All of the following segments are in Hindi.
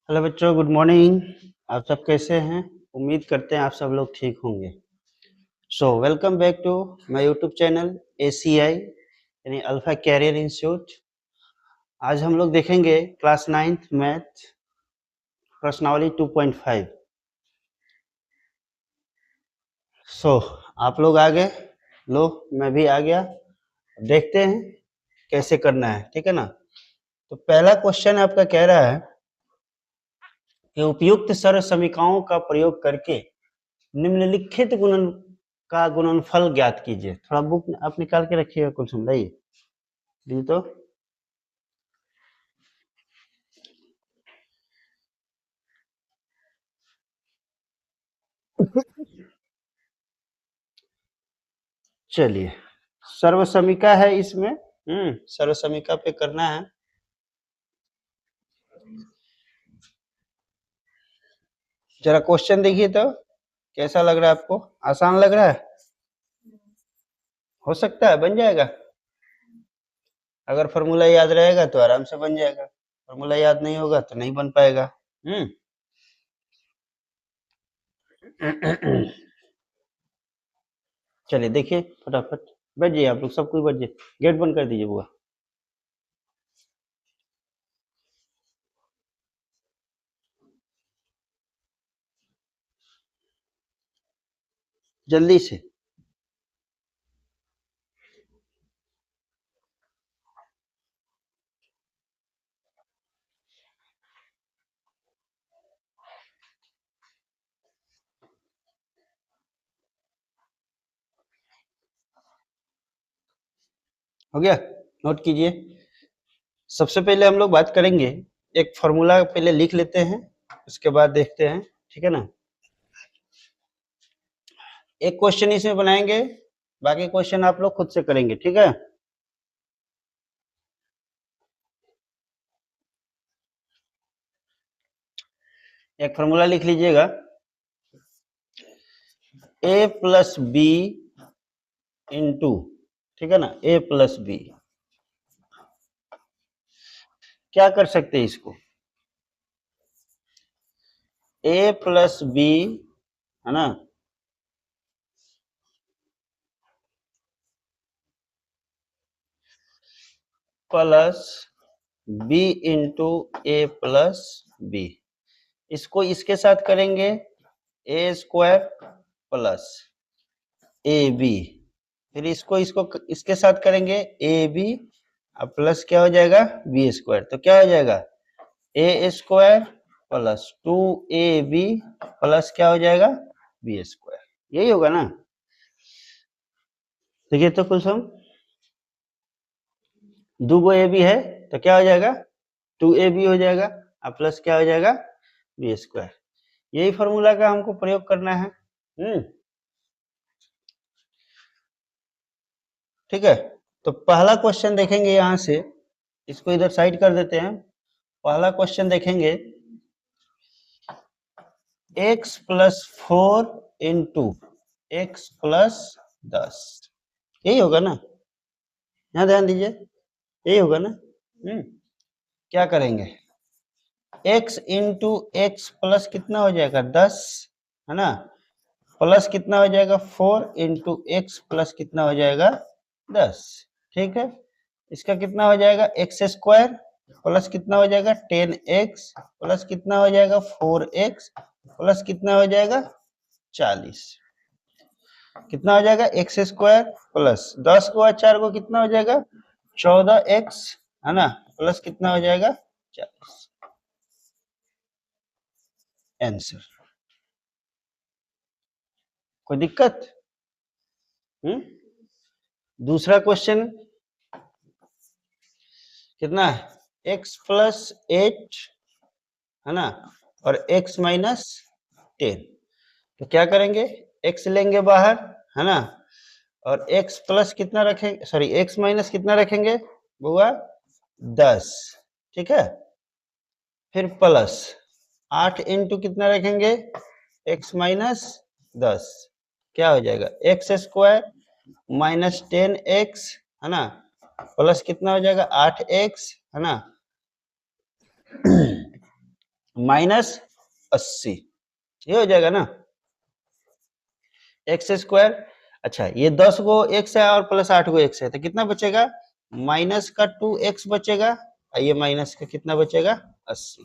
हेलो बच्चों, गुड मॉर्निंग। आप सब कैसे हैं? उम्मीद करते हैं आप सब लोग ठीक होंगे। So welcome back to my YouTube channel ACI यानी अल्फा कैरियर इंस्टीट्यूट। आज हम लोग देखेंगे क्लास 9th मैथ प्रश्नावली 2.5। सो आप लोग आ गए, लो मैं भी आ गया। देखते हैं कैसे करना है, ठीक है ना। तो पहला क्वेश्चन आपका कह रहा है कि उपयुक्त सर्व समीकरणों का प्रयोग करके निम्नलिखित गुणन का गुणनफल ज्ञात कीजिए। थोड़ा बुक आप निकाल के रखिएगा, कुछ समझाइए दी तो। चलिए, सर्वसमिका है इसमें। सर्वसमिका पे करना है। जरा क्वेश्चन देखिए तो कैसा लग रहा है आपको? आसान लग रहा है? हो सकता है बन जाएगा। अगर फॉर्मूला याद रहेगा तो आराम से बन जाएगा, फॉर्मूला याद नहीं होगा तो नहीं बन पाएगा। चलिए देखिए फटाफट, बैठ जाइए आप लोग, सब कोई बैठ जाइए। गेट बंद कर दीजिए बुआ। जल्दी से। हो गया? नोट कीजिए। सबसे पहले हम लोग बात करेंगे, एक फॉर्मूला पहले लिख लेते हैं, उसके बाद देखते हैं, ठीक है ना। एक क्वेश्चन इसमें बनाएंगे, बाकी क्वेश्चन आप लोग खुद से करेंगे, ठीक है। एक फॉर्मूला लिख लीजिएगा, a प्लस बी इंटू, ठीक है ना, a प्लस बी। क्या कर सकते हैं इसको? a प्लस बी, है ना, plus b into a plus b. इसको इसके साथ करेंगे a square plus a b, फिर इसको इसको इसके साथ करेंगे ए बी, अब प्लस क्या हो जाएगा, बी स्क्वायर। तो क्या हो जाएगा, A square plus 2ab plus क्या हो जाएगा, बी स्क्वायर। यही होगा ना। देखिए तो कुछ हम, दो गो ए बी है तो क्या हो जाएगा, 2ab हो जाएगा, अब प्लस क्या हो जाएगा, बी स्क्वायर। यही फॉर्मूला का हमको प्रयोग करना है। ठीक है। तो पहला क्वेश्चन देखेंगे यहां से, इसको इधर साइड कर देते हैं। पहला क्वेश्चन देखेंगे, x plus 4 into x plus 10, यही होगा ना। यहाँ ध्यान दीजिए, यही होगा ना। क्या करेंगे, x इंटू एक्स प्लस कितना हो जाएगा 10, है ना, प्लस कितना हो जाएगा 4 इंटू एक्स प्लस कितना हो जाएगा 10। ठीक है, इसका कितना हो जाएगा एक्स स्क्वायर प्लस कितना हो जाएगा 10x प्लस कितना हो जाएगा 4x प्लस कितना हो जाएगा 40। कितना हो जाएगा एक्स स्क्वायर प्लस 10 को 4 को कितना हो जाएगा 14x, है ना, प्लस कितना हो जाएगा 40। आंसर। कोई दिक्कत? दूसरा क्वेश्चन कितना है, x प्लस 8, है ना, और x माइनस 10। तो क्या करेंगे, x लेंगे बाहर, है ना, और x प्लस कितना रखेंगे, सॉरी x माइनस कितना रखेंगे बुआ 10, ठीक है। फिर प्लस 8 इंटू कितना रखेंगे, x माइनस 10, क्या हो जाएगा एक्स स्क्वायर माइनस 10x, है ना, प्लस कितना हो जाएगा 8x, है ना, -80, ये हो जाएगा ना एक्स स्क्वायर। अच्छा ये 10 को एक्स है और प्लस 8 को एक्स है तो कितना बचेगा, माइनस का 2x बचेगा और ये माइनस का कितना बचेगा 80।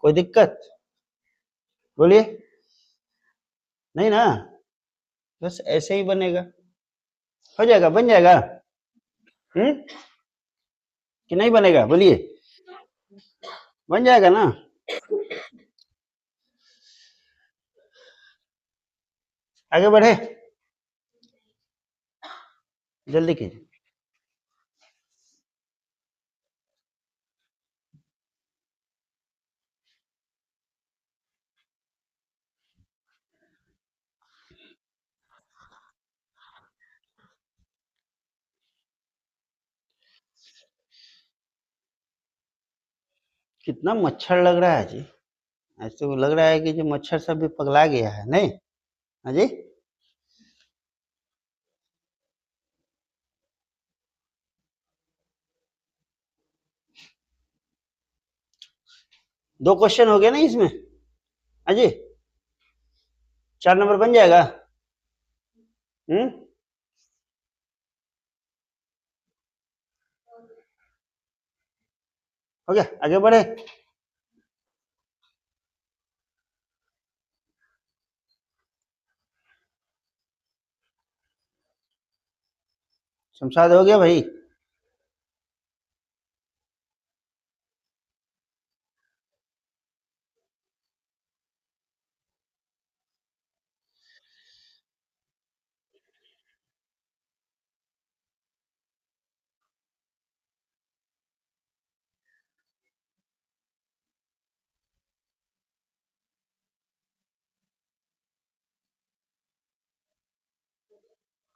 कोई दिक्कत बोलिए, नहीं ना, बस ऐसे ही बनेगा, हो जाएगा, बन जाएगा। कि नहीं बनेगा बोलिए, बन जाएगा ना। आगे बढ़े, जल्दी कीजिए। कितना मच्छर लग रहा है जी, ऐसे को लग रहा है कि जो मच्छर सब भी पगला गया है, नहीं? हाँ जी, 2 क्वेश्चन हो गए ना इसमें। हाँ जी, 4 नंबर बन जाएगा। हम्म, हो गया, आगे बढ़े। शमशाद हो गया भाई।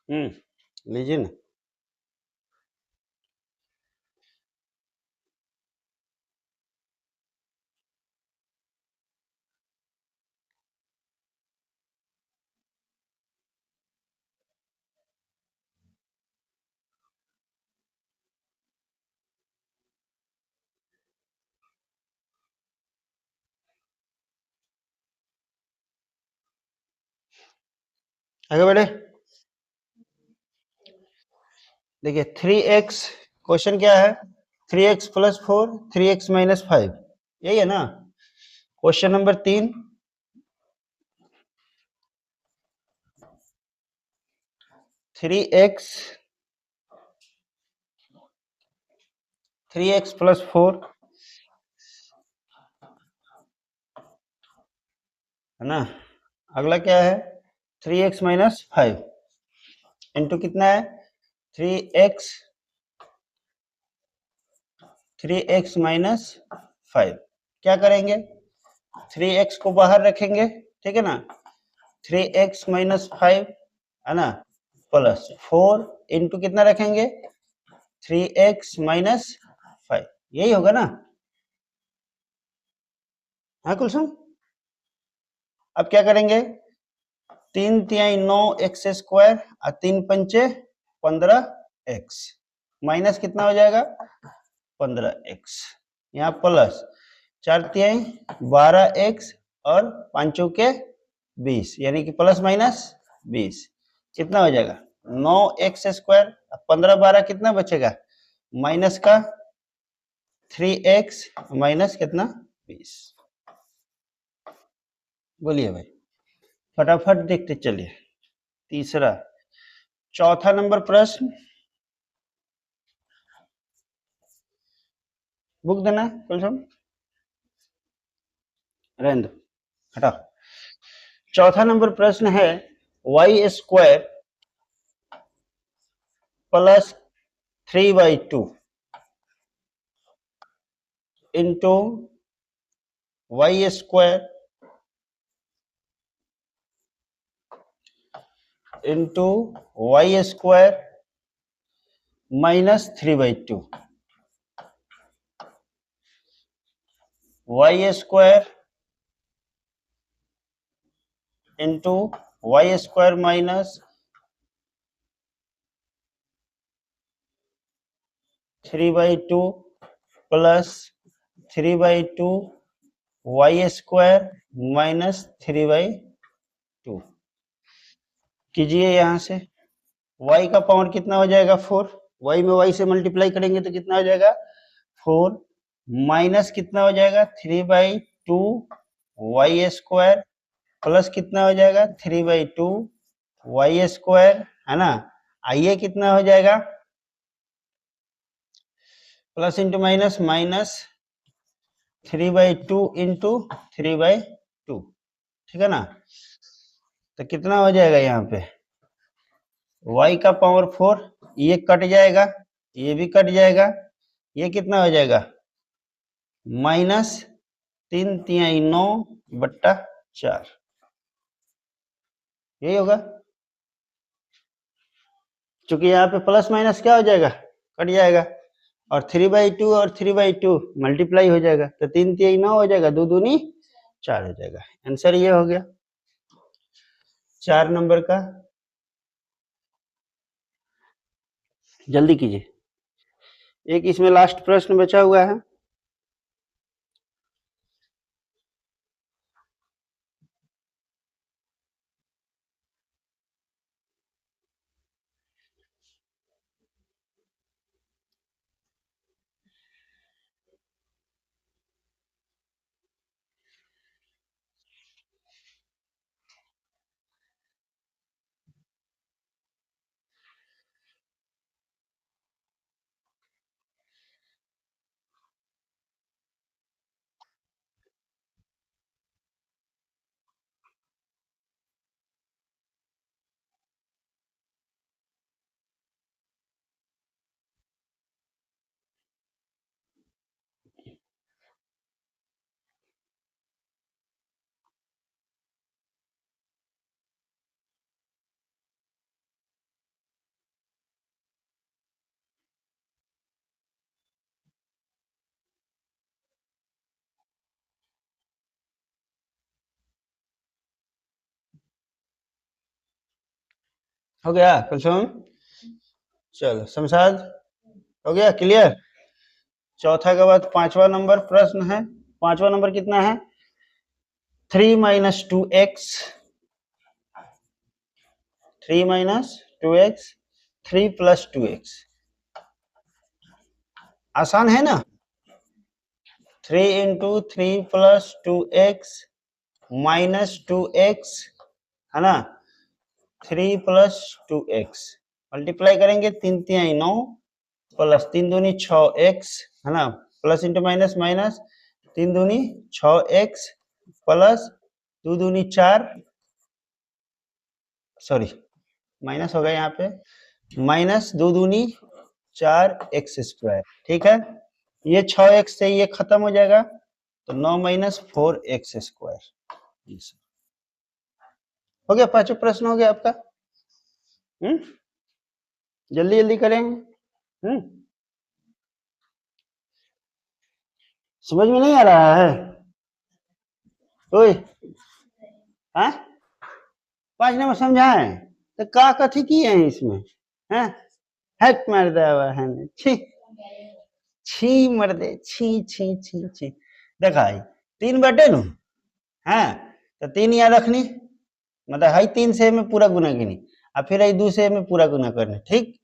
लीजिए ना। आगे बढ़े, देखिए 3x, क्वेश्चन क्या है, 3x प्लस 4, 3x माइनस 5, यही है ना question number 3। 3x, 3x plus 4 है ना, अगला क्या है 3x माइनस 5 इंटू कितना है 3x, 3x माइनस 5, क्या करेंगे 3x को बाहर रखेंगे, ठीक है ना, 3x माइनस 5 है ना, प्लस 4 इंटू कितना रखेंगे 3x माइनस 5, यही होगा ना। हाँ कुलसुम, अब क्या करेंगे, 3 9 एक्स स्क्वायर और 3 5 15 एक्स, माइनस कितना हो जाएगा 15 एक्स, यहाँ प्लस 4 12 एक्स और 5 के 20, यानी कि प्लस माइनस 20, कितना हो जाएगा 9 एक्स स्क्वायर, 15 12 कितना बचेगा माइनस का 3 एक्स माइनस कितना 20। बोलिए भाई, फटाफट देखते चलिए। तीसरा, चौथा नंबर प्रश्न, बुक देना है कुलसुम, रहने दो, हटाओ। चौथा नंबर प्रश्न है y square plus 3/2 into y square into y square minus 3/2, y square into y square minus 3/2 plus 3/2 y square minus 3/2 कीजिए यहाँ से। y का पावर कितना हो जाएगा 4, y में y से मल्टीप्लाई करेंगे तो कितना हो जाएगा 4 माइनस कितना हो जाएगा 3/2 वाई स्क्वायर प्लस कितना हो जाएगा 3/2 वाई स्क्वायर, है ना। आइए कितना हो जाएगा plus into minus minus 3/2 into 3/2, ठीक है ना। तो कितना हो जाएगा यहाँ पे y का पावर 4, ये कट जाएगा, ये भी कट जाएगा, ये कितना हो जाएगा माइनस 3/9/4, यही होगा। क्योंकि यहाँ पे प्लस माइनस क्या हो जाएगा कट जाएगा, और 3/2 और 3/2 मल्टीप्लाई हो जाएगा, तो 3×3 9 हो जाएगा, 2 दूनी 4 हो जाएगा। आंसर ये हो गया 4 नंबर का। जल्दी कीजिए, एक इसमें लास्ट प्रश्न बचा हुआ है। हो गया कुलसुम, चलो शमशाद हो गया क्लियर। चौथा के बाद 5वां नंबर प्रश्न है। 5वां नंबर कितना है 3 - 2x, 3 - 2x 3 + 2x, आसान है ना। 3 × 3 + 2x - 2x, है ना। 3 + 2x मल्टीप्लाई करेंगे 3×3 = 9 प्लस 3 दूनी 6x, है ना, प्लस इंटू माइनस माइनस 3 दूनी 6x प्लस 2 दूनी 4, सॉरी माइनस होगा यहाँ पे, माइनस 2 दूनी 4x², ठीक है। ये 6x से ये खत्म हो जाएगा, तो 9 - 4x²। हो गया, पांचों प्रश्न हो गया आपका। जल्दी जल्दी करेंगे। समझ में नहीं आ रहा है कोई? हाँ 5 नंबर समझाए तो का कथी किए हैं इसमें, हैं हट मार दवा है, छी छी मर्दे, छी छी छी छी। देखा 3 बटे नु, हाँ तो 3 यहाँ रखनी, मतलब है 3 से में पूरा गुना गिनी, और फिर 2 से में पूरा गुना करनी, ठीक।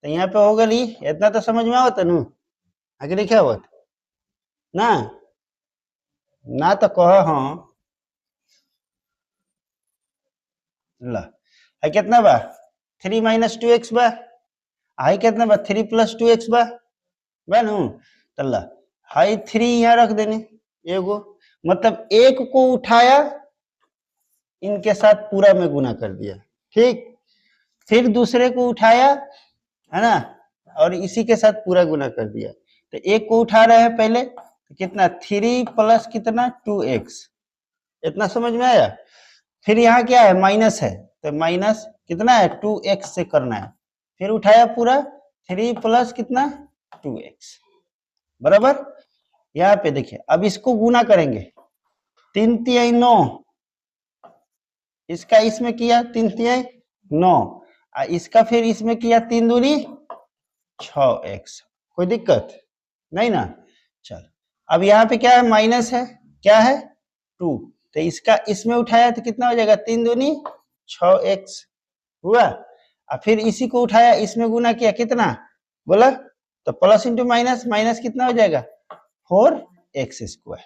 तो यहाँ पे हो गई, इतना तो समझ में आवत नु, आगे क्या होत ना, ना तो कह हाँ ला, है कितना बा 3 - 2x बा, है कितना बा 3 + 2x बा नु, तल्ला हाई 3 यहाँ रख देने एगो, मतलब एक को उठाया इनके साथ पूरा में गुना कर दिया, ठीक। फिर दूसरे को उठाया, है ना, और इसी के साथ पूरा गुना कर दिया। तो एक को उठा रहे हैं पहले, तो कितना 3 + कितना 2x, इतना समझ में आया। फिर यहाँ क्या है माइनस है, तो माइनस कितना है 2x से करना है, फिर उठाया पूरा 3 + कितना 2x, बराबर। यहाँ पे देखिए अब इसको गुना करेंगे 3×3 = 9, इसका इसमें किया 3×3 = 9, इसका फिर इसमें किया 3 दूनी 6x, कोई दिक्कत नहीं ना। चल अब यहाँ पे क्या है माइनस है, क्या है 2, तो इसका इसमें उठाया तो कितना हो जाएगा, 3 दूनी 6x हुआ, और फिर इसी को उठाया इसमें गुना किया, कितना बोला, तो प्लस इंटू माइनस, माइनस कितना हो जाएगा 4x²,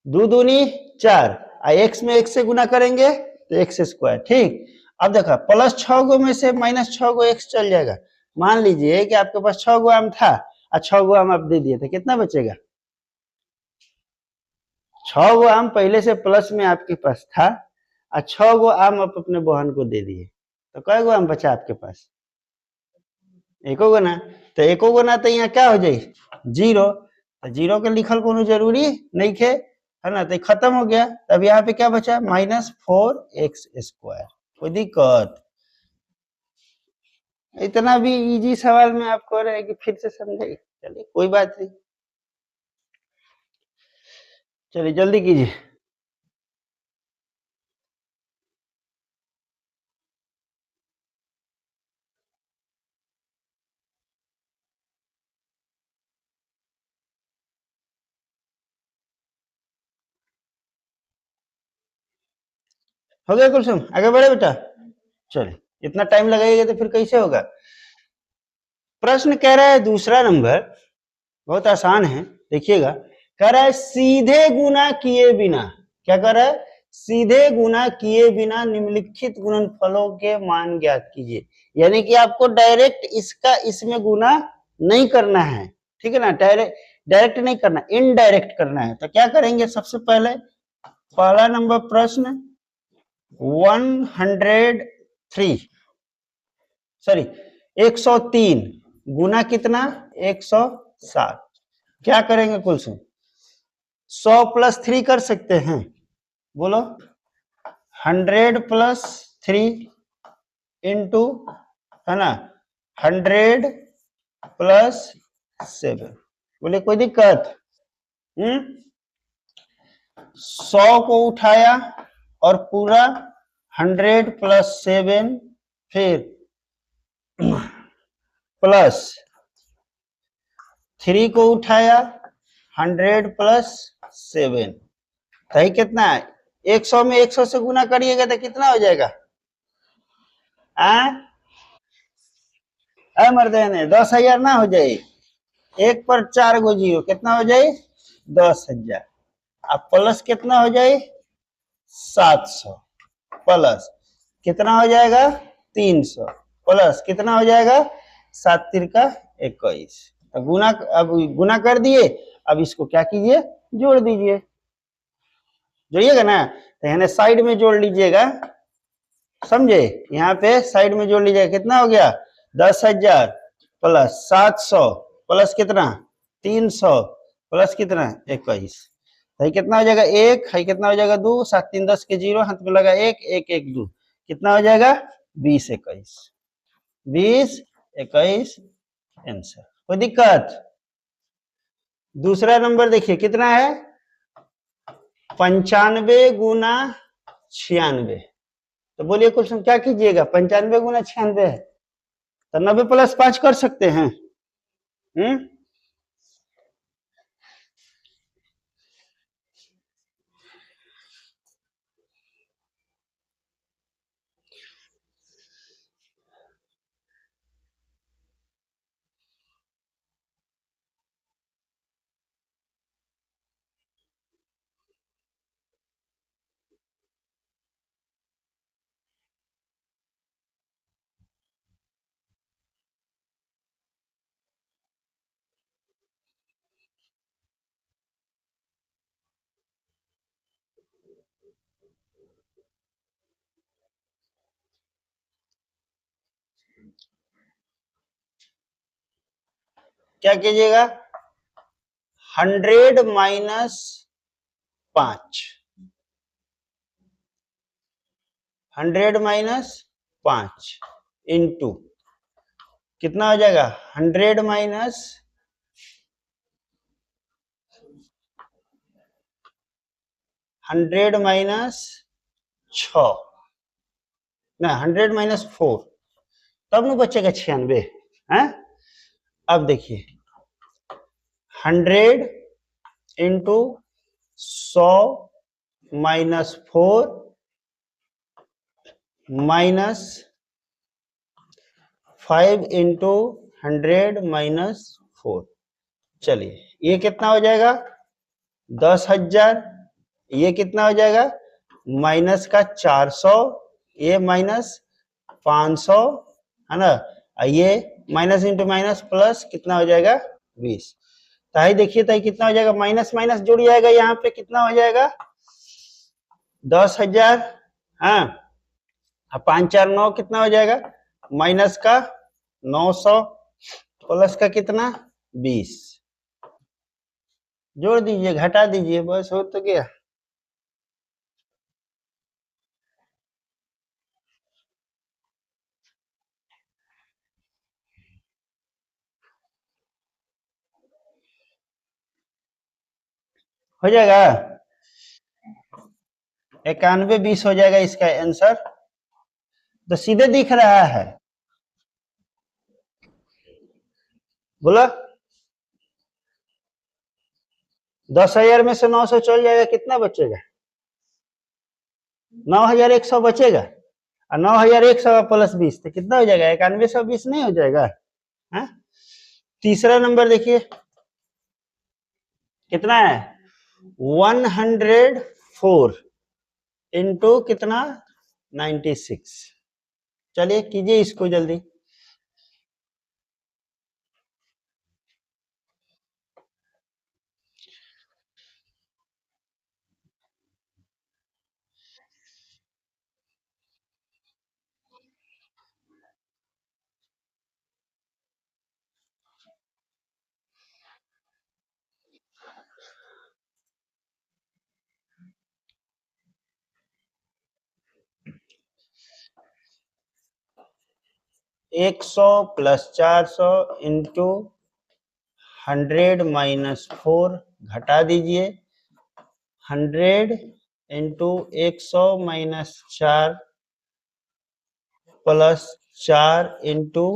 2 दूनी 4, x में x से गुना करेंगे तो x², ठीक। अब देखो प्लस 6 गो में से माइनस 6 गो x चल जाएगा, मान लीजिए कि आपके पास 6 गो आम था और 6 गो आम आप दे दिए, तो कितना बचेगा, 6 गो आम पहले से प्लस में आपके पास था और 6 गो आम आप अपने बहन को दे दिए, तो कै गो आम बचा आपके पास, एको गो ना, तो एको गो ना, तो यहाँ क्या हो जाए 0, तो 0 के लिखल कोनो जरूरी नहीं है, है ना, तो खत्म हो गया, तब यहाँ पे क्या बचा -4x², कोई दिक्कत, इतना भी इजी सवाल में आपको रहे कि फिर से समझे, चलिए कोई बात नहीं, चलिए जल्दी कीजिए। हो गया कुलसुम, आगे बढ़े बेटा, चलिए, इतना टाइम लगाइएगा तो फिर कैसे होगा। प्रश्न कह रहा है दूसरा नंबर, बहुत आसान है, देखिएगा, कह रहा है सीधे गुना किए बिना, क्या कह रहा है, सीधे गुना किए बिना निम्नलिखित गुणनफलों के मान ज्ञात कीजिए, यानी कि आपको डायरेक्ट इसका इसमें गुना नहीं करना है, ठीक है ना, डायरेक्ट नहीं करना, इनडायरेक्ट करना है, तो क्या करेंगे, सबसे पहले पहला नंबर प्रश्न 103 गुना कितना 160, क्या करेंगे कुलसुम, 100 + 3 कर सकते हैं, बोलो 100 + 3 इंटू, है ना, 100 + 7, बोले कोई दिक्कत, 100 को उठाया और पूरा 100 + 7, फिर प्लस 3 को उठाया 100 + 7, सही कितना है, 100 में 100 से गुना करिएगा तो कितना हो जाएगा, मर्दे 10,000 ना हो जाए, 1 पर 4 गो 0, कितना हो जाए 10,000, अब प्लस कितना हो जाए 700, प्लस कितना हो जाएगा 300, प्लस कितना हो जाएगा 7 × 21, तो गुना, अब गुना कर दिए, अब इसको क्या कीजिए जोड़ दीजिए, जोड़िएगा ना, तो यानी साइड में जोड़ लीजिएगा, समझे, यहाँ पे साइड में जोड़ लीजिएगा, कितना हो गया 10,000 प्लस 700 प्लस कितना 300 प्लस कितना 21, है कितना हो जाएगा 1, है कितना हो जाएगा 2, 7 3 10 के 0, हाथ में लगा 1 1 1 2, कितना हो जाएगा 20 21, 20 21 आंसर, कोई दिक्कत। दूसरा नंबर देखिए कितना है 95 गुना 96, तो बोलिए क्वेश्चन क्या कीजिएगा, 95 गुना 96 है तो 90 + 5 कर सकते हैं, क्या कीजिएगा 100 - 5, 100 - 5 इंटू कितना हो जाएगा 100 - 6 ना, 100 - 4, तब न बचेगा 96 है। अब देखिए 100 इंटू 100 -4 -5 इंटू 100 - 4। चलिए ये कितना हो जाएगा 10,000। ये कितना हो जाएगा माइनस का 400, ये -500 है ना। ये माइनस इंटू माइनस प्लस कितना हो जाएगा 20। ताई देखिए ताई कितना हो जाएगा, माइनस माइनस जुड़ जाएगा, यहाँ पे कितना हो जाएगा 10,000। हाँ 5 4 9 कितना हो जाएगा माइनस का 900 प्लस का कितना 20। जोड़ दीजिए घटा दीजिए बस हो तो गया। हो जाएगा 91 20 हो जाएगा इसका आंसर। तो सीधे दिख रहा है बोला 10,000 में से 900 चल जाएगा कितना बचेगा 9,100 बचेगा। और 9,100 प्लस 20 तो कितना हो जाएगा 9120 नहीं हो जाएगा। है तीसरा नंबर देखिए कितना है 104 इंटू कितना 96। चलिए कीजिए इसको जल्दी। एक 100 प्लस 400 इंटू 100 - 4 घटा दीजिए 100 इंटू 100 - 4 प्लस 4 इंटू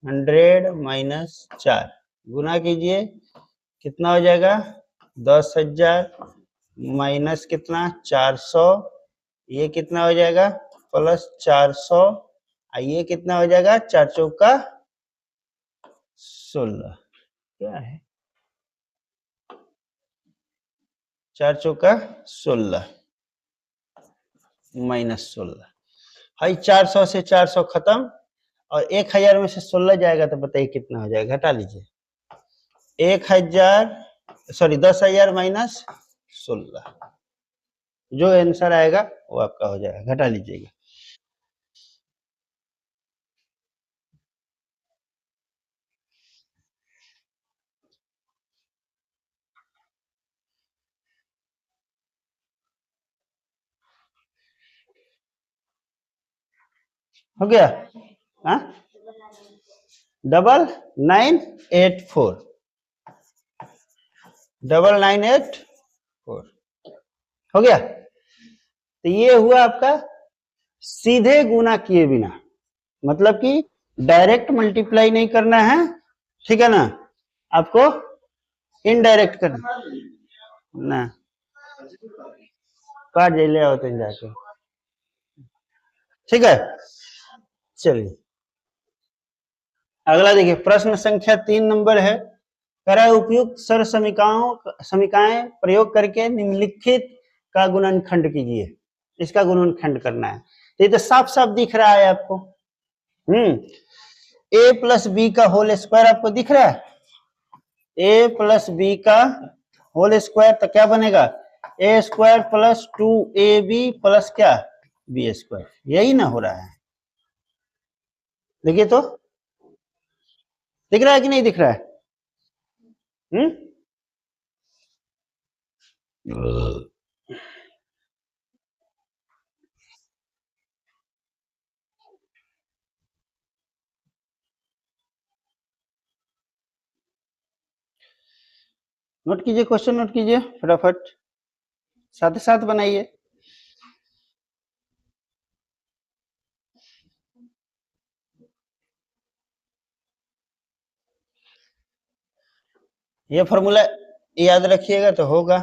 100 - 4 गुना कीजिए कितना हो जाएगा 10,000 माइनस कितना 400। ये कितना हो जाएगा प्लस 400। ये कितना हो जाएगा 4 चौका 16। क्या है 4 चौका 16 -16। भाई 400 से 400 खत्म और 1,000 में से 16 जाएगा तो बताइए कितना हो जाएगा घटा लीजिए 1,000 सॉरी 10,000 माइनस 16 जो आंसर आएगा वो आपका हो जाएगा घटा लीजिएगा। हो गया हाँ 9984 9984 हो गया। तो ये हुआ आपका सीधे गुना किए बिना मतलब कि डायरेक्ट मल्टीप्लाई नहीं करना है ठीक है ना आपको इनडायरेक्ट करना ना काट ले आओ तो जाके ठीक है। चलिए अगला देखिए प्रश्न संख्या 3 नंबर है कह रहा है उपयुक्त सर समीकाएं प्रयोग करके निम्नलिखित का गुणनखंड कीजिए। इसका गुणनखंड करना है तो ये तो साफ साफ दिख रहा है आपको। ए प्लस बी का होल स्क्वायर आपको दिख रहा है ए प्लस बी का होल स्क्वायर तो क्या बनेगा A square plus 2ab plus क्या बी स्क्वायर यही ना हो रहा है। देखिए तो दिख रहा है कि नहीं दिख रहा है। नोट कीजिए क्वेश्चन नोट कीजिए फटाफट साथ ही साथ बनाइए। ये फॉर्मूला याद रखिएगा तो होगा।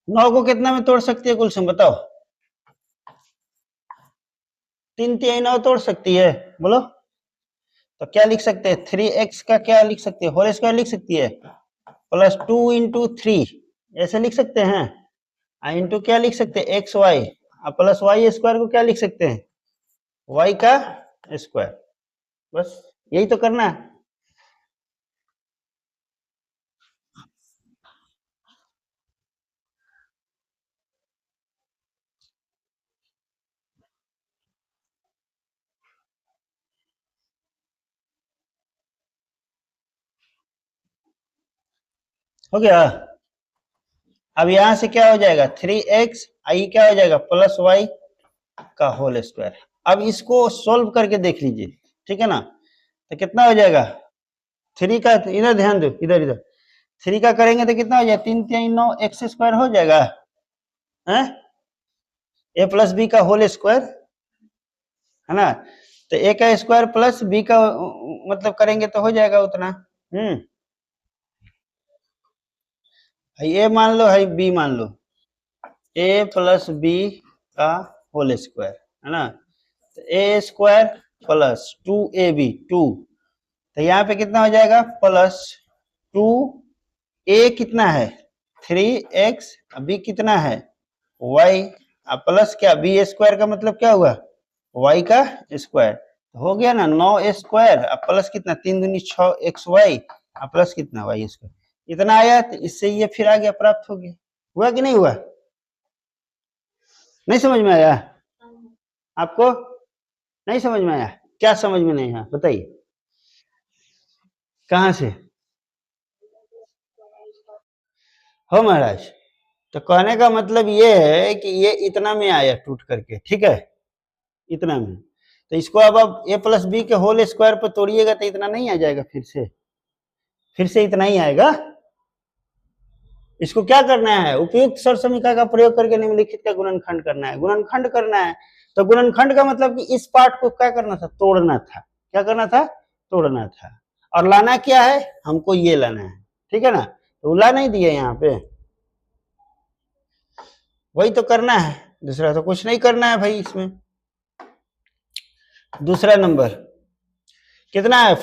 9 को कितना में तोड़ सकती है कुलसुम बताओ? 3 9 तोड़ सकती है, बोलो। तो क्या लिख सकते हैं? 3x का क्या लिख सकते हैं? होल स्क्वायर लिख सकती है, प्लस 2 इंटू 3 ऐसे लिख सकते हैं। इंटू क्या लिख सकते हैं? X y, plus y square को क्या लिख सकते हैं? वाई का स्क्वायर। बस यही तो करना है। हो गया। अब यहां से क्या हो जाएगा? 3x आई क्या हो जाएगा? प्लस वाई का होल स्क्वायर। अब इसको सोल्व करके देख लीजिए, ठीक है ना? तो कितना हो जाएगा? 3 का, इधर ध्यान दो, इधर इधर 3 का करेंगे तो कितना हो जाएगा? 3 3 9 एक्स स्क्वायर हो जाएगा, है ए प्लस बी का होल स्क्वायर, है ना? तो ए का स्क्वायर प्लस बी का मतलब करेंगे तो हो जाएगा उतना। ए मान लो, है बी मान लो, ए प्लस बी का होल स्क्वायर, है ना? तो ए स्क्वायर प्लस 2ab 2, तो यहाँ पे कितना हो जाएगा? प्लस 2, ए कितना है? 3x, बी कितना है? y, प्लस क्या बी स्क्वायर का मतलब क्या हुआ? y का स्क्वायर। हो गया ना 9 स्क्वायर, प्लस कितना? 3 दूनी 6 एक्स वाई, प्लस कितना? y square. इतना आया, तो इससे ये फिर आ गया, प्राप्त हो गया। हुआ कि नहीं हुआ? नहीं समझ में आया आपको? नहीं समझ में आया? क्या समझ में नहीं आया बताइए? कहाँ से हो महाराज? तो कहने का मतलब ये है कि ये इतना में आया टूट करके, ठीक है, इतना में। तो इसको अब ए प्लस बी के होल स्क्वायर पर तोड़िएगा तो इतना नहीं आ जाएगा, फिर से इतना ही आएगा। इसको क्या करना है? उपयुक्त सरसमीका का प्रयोग करके निम्नलिखित का गुणनखंड करना है। गुणनखंड करना है तो गुणनखंड का मतलब कि इस पार्ट को क्या करना था? तोड़ना था। क्या करना था? तोड़ना था। और लाना क्या है? हमको ये लाना है, ठीक है ना? तो ला नहीं दिया यहाँ पे, वही तो करना है, दूसरा तो कुछ नहीं करना है भाई इसमें। दूसरा नंबर कितना है?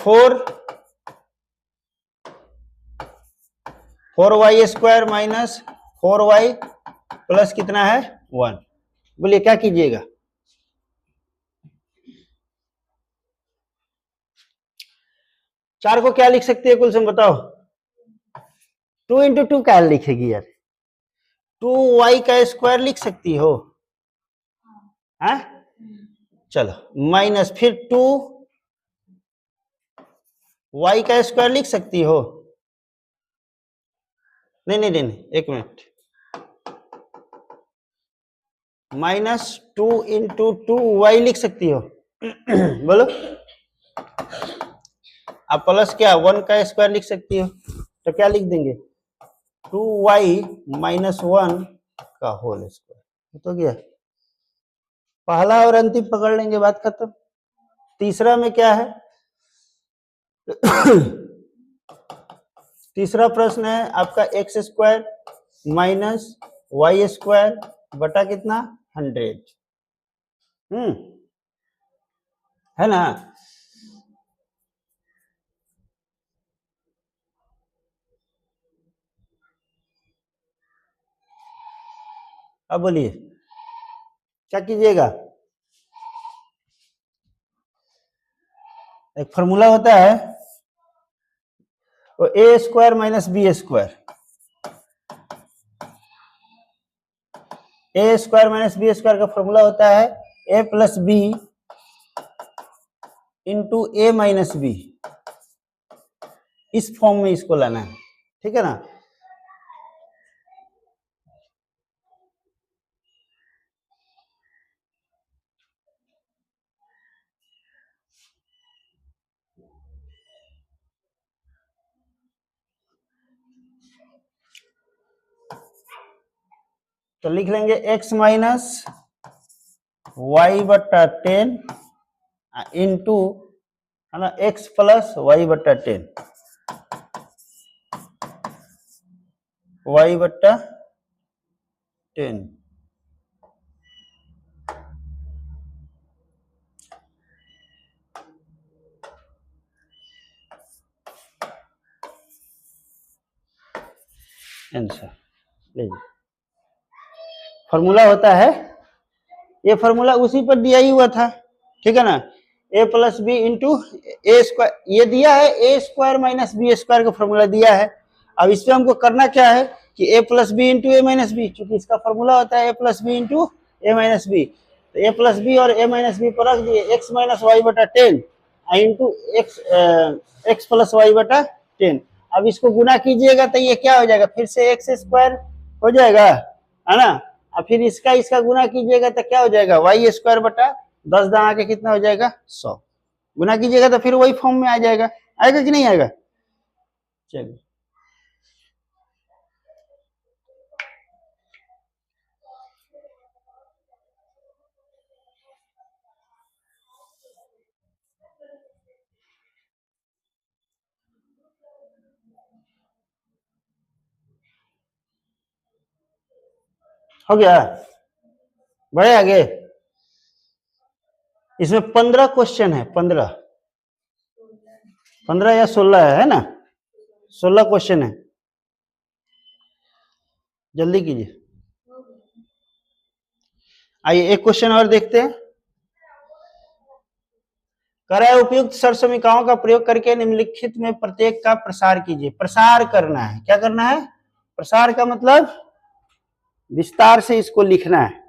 4y square minus 4y plus कितना है? 1। बोलिए क्या कीजिएगा? चार को क्या लिख सकती है कुलसुम बताओ? 2 इंटू 2 क्या लिखेगी यार? 2y का स्क्वायर लिख सकती हो, है? चलो माइनस फिर 2y का स्क्वायर लिख सकती हो? नहीं नहीं नहीं, एक मिनट, माइनस 2 इंटू 2y लिख सकती हो? बोलो। अब प्लस क्या 1 का स्क्वायर लिख सकती हो? तो क्या लिख देंगे? 2y माइनस 1 का होल स्क्वायर। तो गया, पहला और अंतिम पकड़ लेंगे, बात खत्म। तीसरा में क्या है? तीसरा प्रश्न है आपका x square minus y square बटा कितना? 100। है ना? अब बोलिए क्या कीजिएगा? एक फॉर्मूला होता है, वो ए स्क्वायर माइनस बी स्क्वायर, ए स्क्वायर माइनस बी स्क्वायर का फॉर्मूला होता है ए plus b into a minus B. इस फॉर्म में इसको लाना है, ठीक है ना? तो लिख लेंगे x माइनस वाई बट्टा 10 इंटू, है ना, x प्लस वाई बट्टा 10। वाई बट्टा 10। आंसर लीजिए, फॉर्मूला होता है, ये फॉर्मूला उसी पर दिया ही हुआ था, ठीक है ना, a plus b into a square, ये दिया है a square minus b square का फॉर्मूला दिया है। अब इस पे हमको करना क्या है कि a plus b into a minus b, चूंकि इसका फॉर्मूला होता है a plus b into a minus b, तो ए प्लस बी और ए माइनस बी पर रख दिए एक्स माइनस वाई बटा 10 into x x plus y बटा 10। अब इसको गुना कीजिएगा तो ये क्या हो जाएगा, फिर से एक्स स्क्वायर हो जाएगा, है ना, और फिर इसका इसका गुना कीजिएगा तो क्या हो जाएगा, वाई स्क्वायर बटा 10 दां आके कितना हो जाएगा 100, गुना कीजिएगा तो फिर वही फॉर्म में आ जाएगा, आएगा कि नहीं आएगा। चलिए हो गया, बढ़े आगे। इसमें 15 क्वेश्चन है, 15 या 16 है ना, 16 क्वेश्चन है, जल्दी कीजिए। आइए एक क्वेश्चन और देखते हैं। कह रहा है उपयुक्त सरसमीकाओं का प्रयोग करके निम्नलिखित में प्रत्येक का प्रसार कीजिए। प्रसार करना है, क्या करना है, प्रसार का मतलब विस्तार से इसको लिखना है।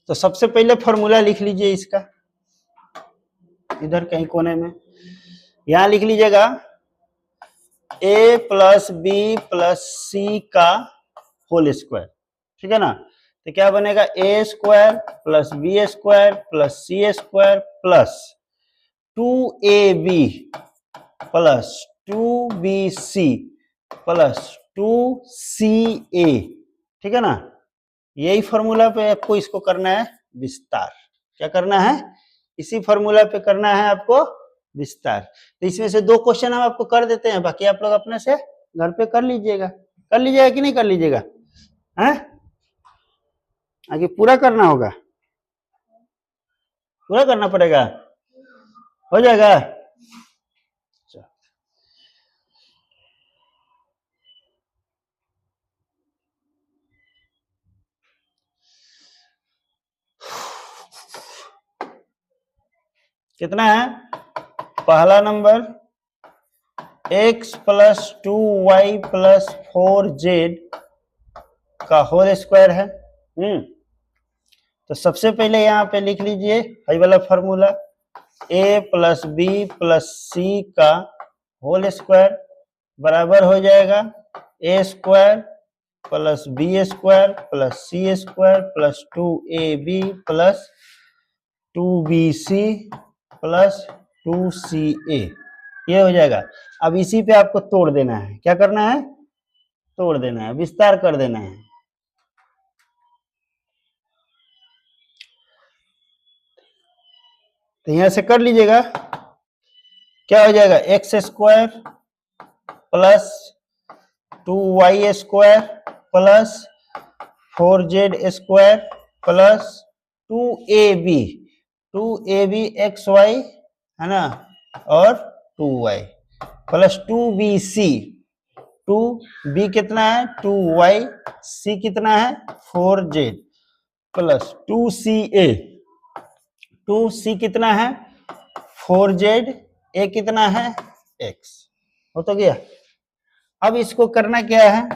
तो सबसे पहले फॉर्मूला लिख लीजिए इसका, इधर कहीं कोने में, यहां लिख लीजिएगा a plus B plus C का होल स्क्वायर, ठीक है ना, तो क्या बनेगा A square plus B square plus C square plus 2ab plus 2bc plus 2ca, ठीक है ना, यही फॉर्मूला पे आपको इसको करना है विस्तार। क्या करना है, इसी फॉर्मूला पे करना है आपको विस्तार। तो इसमें से 2 क्वेश्चन हम आपको कर देते हैं, बाकी आप लोग अपने से घर पे कर लीजिएगा, कर लीजिएगा कि नहीं कर लीजिएगा, हैं, आगे पूरा करना होगा, पूरा करना पड़ेगा, हो जाएगा। कितना है, पहला number x plus 2y plus 4z का होल स्क्वायर है। तो सबसे पहले यहाँ पे लिख लीजिए ये वाला formula, a plus B plus C का होल स्क्वायर बराबर हो जाएगा A square plus B square plus C square plus 2ab plus 2bc plus 2ca, ये हो जाएगा। अब इसी पे आपको तोड़ देना है, क्या करना है, तोड़ देना है, विस्तार कर देना है। तो यहां से कर लीजिएगा, क्या हो जाएगा x square plus 2y square plus 4z square plus 2ab, 2ab x y है ना, और 2y प्लस 2bc, 2b कितना है 2y, c कितना है 4z प्लस 2ca, 2c कितना है 4z, a कितना है x, हो तो गया। अब इसको करना क्या है,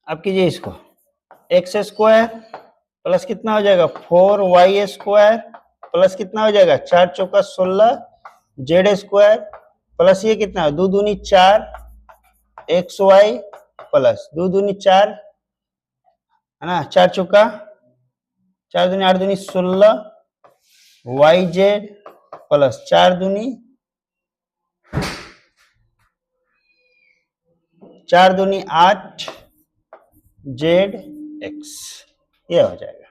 अब कीजिए इसको, एक्स स्क्वायर प्लस कितना हो जाएगा 4y स्क्वायर प्लस कितना हो जाएगा 4 चौका 16 जेड स्क्वायर प्लस ये कितना है 2 दूनी 4 एक्स वाई प्लस 2 दूनी 4 है ना, 4 चौका 4 दूनी 8 दूनी 16 वाई जेड प्लस 4 दूनी 8 जेड एक्स, ये हो जाएगा।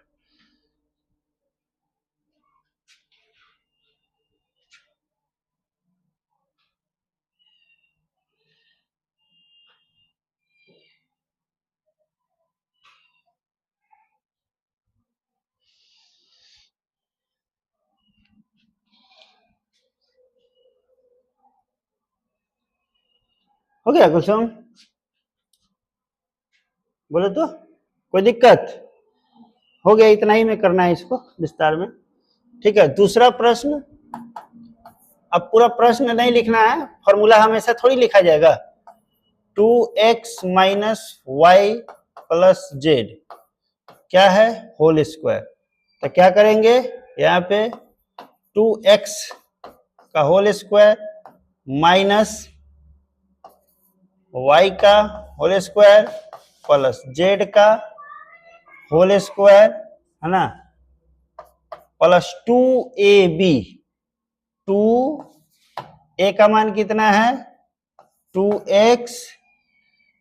हो गया कुसुम, बोले तो कोई दिक्कत? हो गया, इतना ही में करना है इसको विस्तार में, ठीक है। दूसरा प्रश्न, अब पूरा प्रश्न नहीं लिखना है, फॉर्मूला हमेशा थोड़ी लिखा जाएगा। 2x minus Y plus Z क्या है होल स्क्वायर, तो क्या करेंगे यहाँ पे 2x का होल स्क्वायर माइनस y का होल स्क्वायर प्लस z का होल स्क्वायर है ना, प्लस 2ab, 2a का मान कितना है 2x,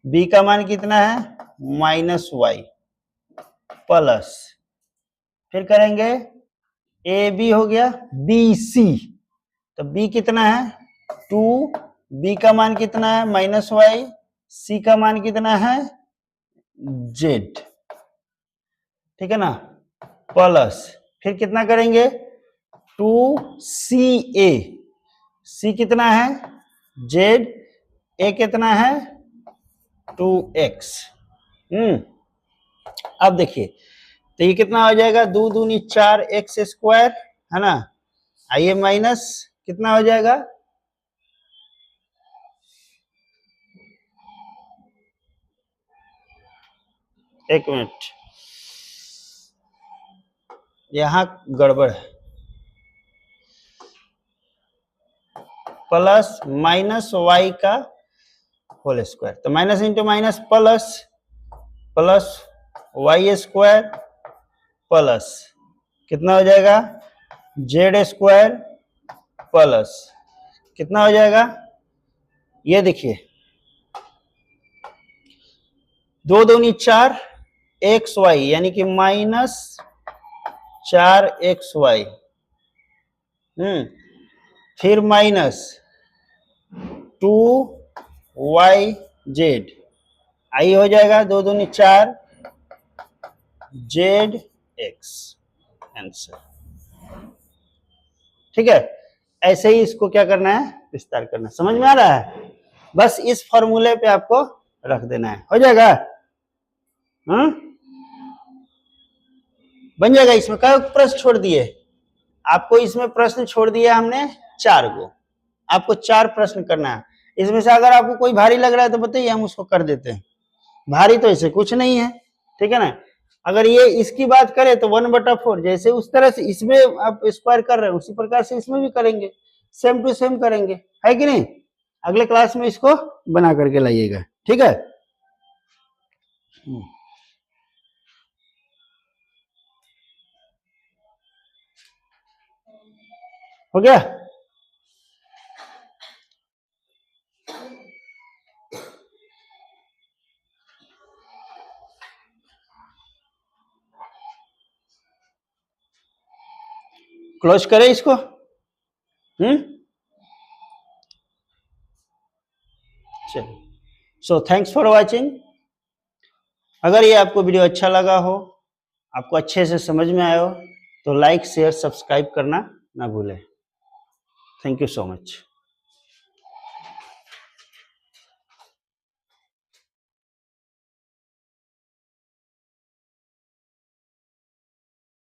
b का मान कितना है माइनस y प्लस, फिर करेंगे ए बी हो गया बी सी, तो b कितना है 2, b का मान कितना है माइनस वाई, c का मान कितना है z, ठीक है ना, प्लस फिर कितना करेंगे 2ca, c कितना है z, a कितना है 2x। अब देखिए तो ये कितना हो जाएगा 2 दूनी 4 एक्स स्क्वायर है ना, आइए माइनस कितना हो जाएगा एक मिनट, यहां गड़बड़ है, प्लस माइनस वाई का होल स्क्वायर, तो minus into minus plus, plus y square plus कितना हो जाएगा जेड स्क्वायर प्लस कितना हो जाएगा, ये देखिए 2 दूनी 4 एक्स वाई यानी कि माइनस 4 एक्स वाई, फिर माइनस 2 वाई जेड, आई हो जाएगा 2 दूनी 4 जेड एक्स, आंसर, ठीक है। ऐसे ही इसको क्या करना है विस्तार करना, समझ में आ रहा है, बस इस फॉर्मूले पे आपको रख देना है, हो जाएगा। बन जाएगा। इसमें कई प्रश्न छोड़ दिए आपको, इसमें प्रश्न छोड़ दिए हमने 4 गो, आपको 4 प्रश्न करना है। इसमें से अगर आपको कोई भारी लग रहा है तो बताइए, हम उसको कर देते हैं। भारी तो ऐसे कुछ नहीं है, ठीक है ना। अगर ये इसकी बात करें तो 1/4, जैसे उस तरह से इसमें आप स्क्वायर कर रहे हैं उसी प्रकार से इसमें भी करेंगे, सेम टू सेम करेंगे, है कि नहीं। अगले क्लास में इसको बना करके लाइएगा, ठीक है। हो गया। क्लोज करें इसको। चलिए, सो थैंक्स फॉर वॉचिंग। अगर ये आपको वीडियो अच्छा लगा हो, आपको अच्छे से समझ में आया हो, तो लाइक शेयर सब्सक्राइब करना ना भूलें। Thank you so much.